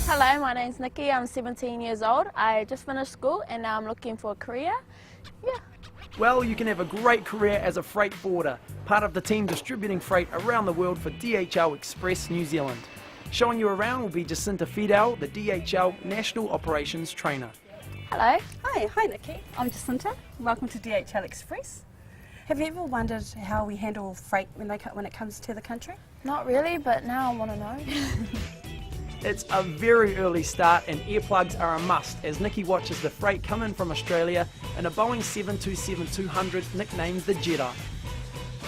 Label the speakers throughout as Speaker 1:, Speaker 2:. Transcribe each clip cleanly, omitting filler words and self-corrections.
Speaker 1: Hello, my name's Nikki. I'm 17 years old. I just finished school and now I'm looking for a career. Yeah.
Speaker 2: Well, you can have a great career as a freight forwarder, part of the team distributing freight around the world for DHL Express New Zealand. Showing you around will be Jacinta Fidel, the DHL National Operations Trainer.
Speaker 1: Hello.
Speaker 3: Hi Nikki. I'm Jacinta. Welcome to DHL Express. Have you ever wondered how we handle freight when it comes to the country?
Speaker 1: Not really, but now I want to know.
Speaker 2: It's a very early start and earplugs are a must as Nikki watches the freight come in from Australia in a Boeing 727-200 nicknamed the Jedi.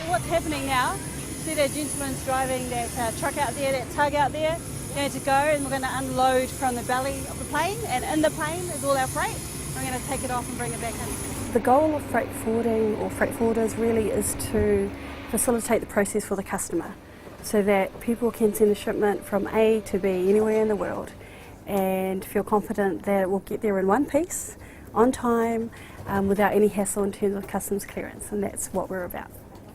Speaker 3: What's happening now? See that gentleman's driving that truck out there, that tug out there, going to go, and we're going to unload from the belly of the plane, and in the plane is all our freight. We're going to take it off and bring it back in.
Speaker 4: The goal of freight forwarding or freight forwarders really is to facilitate the process for the customer, so that people can send a shipment from A to B anywhere in the world and feel confident that it will get there in one piece, on time, without any hassle in terms of customs clearance, and that's what we're about.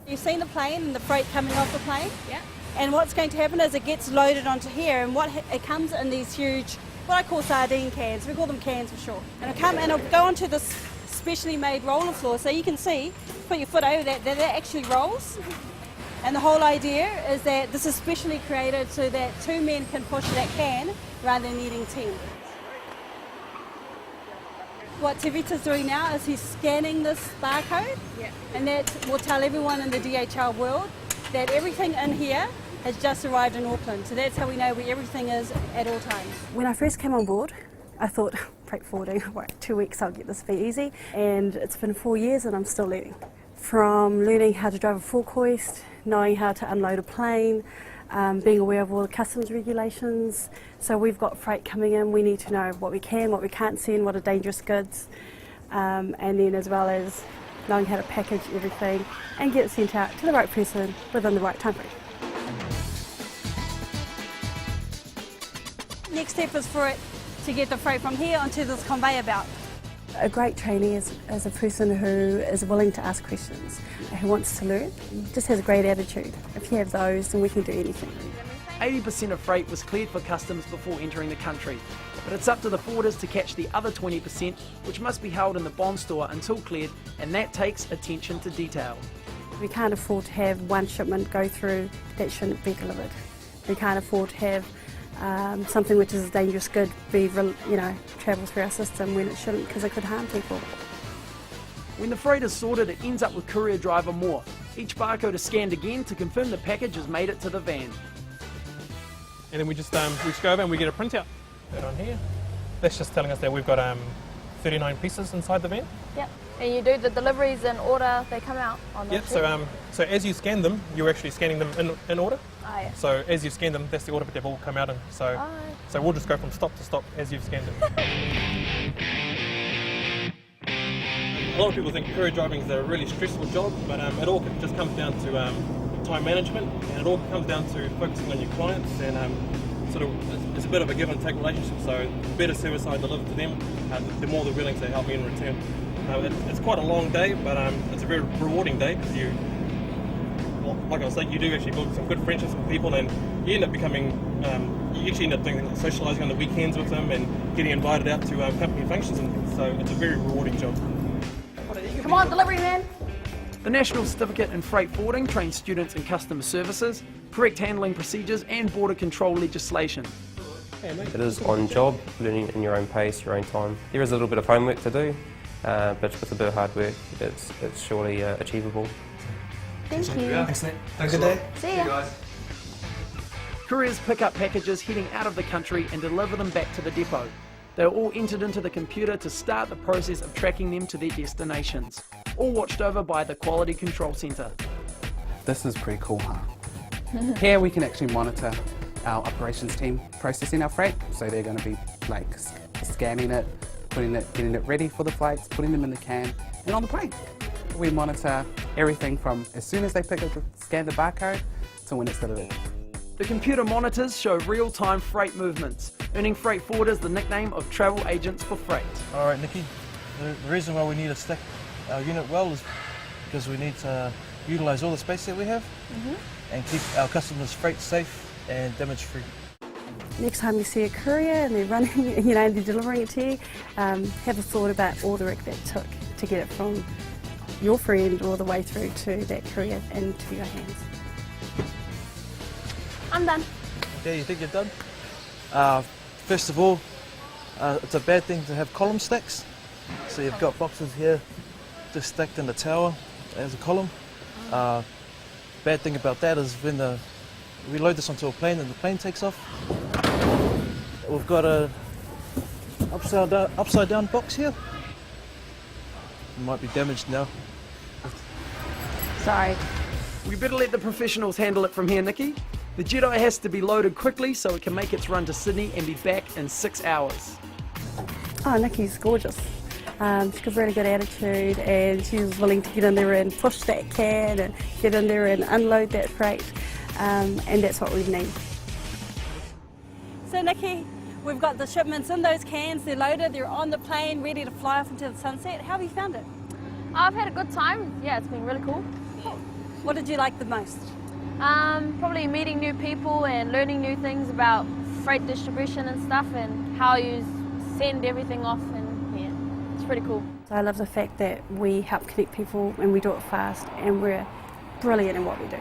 Speaker 3: You've seen the plane and the freight coming off the plane?
Speaker 1: Yeah.
Speaker 3: And what's going to happen is it gets loaded onto here, and it comes in these huge, what I call sardine cans. We call them cans for short. And it'll go onto this specially made roller floor, so you can see, put your foot over that actually rolls. And the whole idea is that this is specially created so that 2 men can push that can rather than needing 10. What Tevita's doing now is he's scanning this barcode, and that will tell everyone in the DHL world that everything in here has just arrived in Auckland. So that's how we know where everything is at all times.
Speaker 4: When I first came on board, I thought, freight forwarding, right, 2 weeks I'll get this to be easy, and it's been 4 years and I'm still learning. From learning how to drive a fork hoist, knowing how to unload a plane, being aware of all the customs regulations. So we've got freight coming in, we need to know what we can, what we can't send, what are dangerous goods, and then as well as knowing how to package everything and get it sent out to the right person within the right time frame.
Speaker 3: Next step is for it to get the freight from here onto this conveyor belt.
Speaker 4: A great trainee is a person who is willing to ask questions, who wants to learn, just has a great attitude. If you have those, then we can do anything.
Speaker 2: 80% of freight was cleared for customs before entering the country, but it's up to the forwarders to catch the other 20%, which must be held in the bond store until cleared, and that takes attention to detail.
Speaker 4: We can't afford to have one shipment go through that shouldn't be delivered. We can't afford to have something which is a dangerous good travel through our system when it shouldn't, because it could harm people.
Speaker 2: When the freight is sorted, it ends up with courier driver more. Each barcode is scanned again to confirm the package has made it to the van.
Speaker 5: And then we just go over and we get a printout. That on here. That's just telling us that we've got 39 pieces inside the van.
Speaker 1: Yep. And you do the deliveries in order they come out on the
Speaker 5: Yep. So as you scan them, you're actually scanning them in order.
Speaker 1: Oh, yeah.
Speaker 5: So as you scan them, that's the order that they've all come out in. So so we'll just go from stop to stop as you've scanned them. A lot of people think courier driving is a really stressful job, but it all just comes down to time management, and it all comes down to focusing on your clients, and it's a bit of a give and take relationship. So the better service I deliver to them, the more they're willing to help me in return. It's quite a long day, but it's a very rewarding day because like I was saying, you do actually build some good friendships with people, and you end up becoming, you actually end up doing socialising on the weekends with them and getting invited out to company functions, and so it's a very rewarding job.
Speaker 1: Come on, delivery man.
Speaker 2: The National Certificate in Freight Forwarding trains students in customer services, correct handling procedures and border control legislation.
Speaker 6: It is on job, learning in your own pace, your own time. There is a little bit of homework to do, but with a bit of hard work, it's surely achievable.
Speaker 1: Thank you.
Speaker 7: Excellent. Have a good day.
Speaker 1: See ya.
Speaker 2: Couriers pick up packages heading out of the country and deliver them back to the depot. They are all entered into the computer to start the process of tracking them to their destinations, all watched over by the Quality Control Centre.
Speaker 7: This is pretty cool, huh? Here we can actually monitor our operations team processing our freight, so they're going to be like scanning it, getting it ready for the flights, putting them in the can, and on the plane. We monitor everything from as soon as they scan the barcode to when it's delivered.
Speaker 2: The computer monitors show real-time freight movements, earning freight forwarders the nickname of travel agents for freight.
Speaker 8: All right, Nikki, the reason why we need to stack our unit well is because we need to utilise all the space that we have and keep our customers' freight safe and damage-free.
Speaker 4: Next time you see a courier and they're running, they're delivering it to you, have a thought about all the work that it took to get it from your friend all the way through to that courier and to your hands.
Speaker 1: I'm done.
Speaker 8: Okay, you think you're done? First of all, it's a bad thing to have column stacks. So you've got boxes here just stacked in the tower as a column. Bad thing about that is when we load this onto a plane and the plane takes off, we've got a upside down box here. It might be damaged now.
Speaker 1: Sorry.
Speaker 2: We better let the professionals handle it from here, Nikki. The Jedi has to be loaded quickly so it can make its run to Sydney and be back in 6 hours.
Speaker 4: Oh, Nikki's gorgeous. She's got a really good attitude and she's willing to get in there and push that can and get in there and unload that freight, and that's what we need.
Speaker 3: So Nikki, we've got the shipments in those cans, they're loaded, they're on the plane, ready to fly off into the sunset. How have you found it?
Speaker 1: I've had a good time. Yeah, it's been really cool.
Speaker 3: What did you like the most?
Speaker 1: Probably meeting new people and learning new things about freight distribution and stuff and how you send everything off, and yeah, it's pretty cool.
Speaker 4: So I love the fact that we help connect people and we do it fast and we're brilliant in what we do.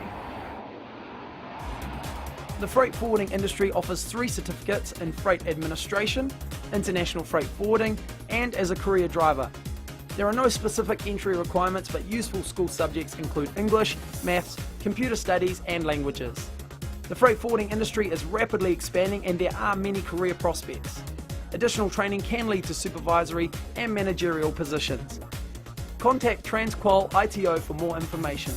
Speaker 2: The freight forwarding industry offers 3 certificates in freight administration, international freight forwarding, and as a courier driver. There are no specific entry requirements, but useful school subjects include English, maths, computer studies, and languages. The freight forwarding industry is rapidly expanding and there are many career prospects. Additional training can lead to supervisory and managerial positions. Contact Transqual ITO for more information.